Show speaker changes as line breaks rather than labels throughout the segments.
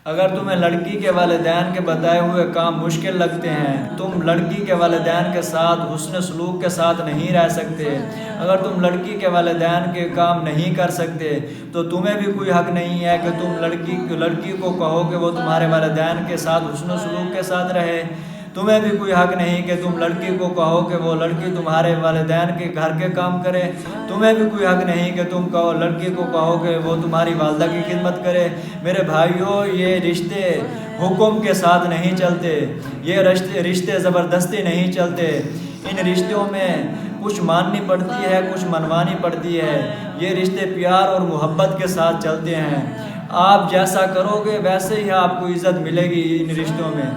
اگر تمہیں لڑکی کے والدین کے بتائے ہوئے کام مشکل لگتے ہیں، تم لڑکی کے والدین کے ساتھ حسن سلوک کے ساتھ نہیں رہ سکتے، اگر تم لڑکی کے والدین کے کام نہیں کر سکتے تو تمہیں بھی کوئی حق نہیں ہے کہ تم لڑکی کو کہو کہ وہ تمہارے والدین کے ساتھ حسن سلوک کے ساتھ رہے۔ تمہیں بھی کوئی حق نہیں کہ تم لڑکی کو کہو کہ وہ لڑکی تمہارے والدین کے گھر کے کام کرے۔ تمہیں بھی کوئی حق نہیں کہ تم لڑکی کو کہو کہ وہ تمہاری والدہ کی خدمت کرے۔ میرے بھائیوں، یہ رشتے حکم کے ساتھ نہیں چلتے، یہ رشتے زبردستی نہیں چلتے۔ ان رشتوں میں کچھ ماننی پڑتی ہے، کچھ منوانی پڑتی ہے۔ یہ رشتے پیار اور محبت کے ساتھ چلتے ہیں۔ آپ جیسا کرو گے ویسے ہی آپ کو عزت ملے گی ان رشتوں میں۔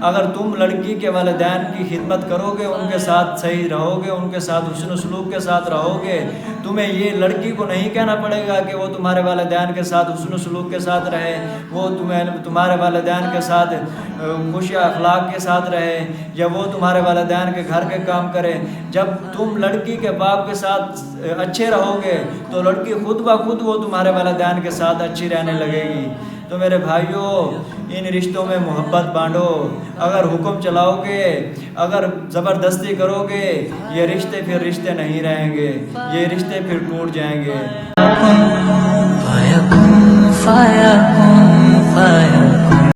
اگر تم لڑکی کے والدین کی خدمت کرو گے، ان کے ساتھ صحیح رہو گے، ان کے ساتھ حسن و سلوک کے ساتھ رہو گے، تمہیں یہ لڑکی کو نہیں کہنا پڑے گا کہ وہ تمہارے والدین کے ساتھ حسن و سلوک کے ساتھ رہے، وہ تمہارے والدین کے ساتھ خوش اخلاق کے ساتھ رہے، یا وہ تمہارے والدین کے گھر کے کام کرے۔ جب تم لڑکی کے باپ کے ساتھ اچھے رہو گے تو لڑکی خود بخود وہ تمہارے والدین کے ساتھ اچھی رہنے لگے گی۔ تو میرے بھائیوں، ان رشتوں میں محبت بانٹو۔ اگر حکم چلاؤ گے، اگر زبردستی کرو گے، یہ رشتے پھر رشتے نہیں رہیں گے، یہ رشتے پھر ٹوٹ جائیں گے۔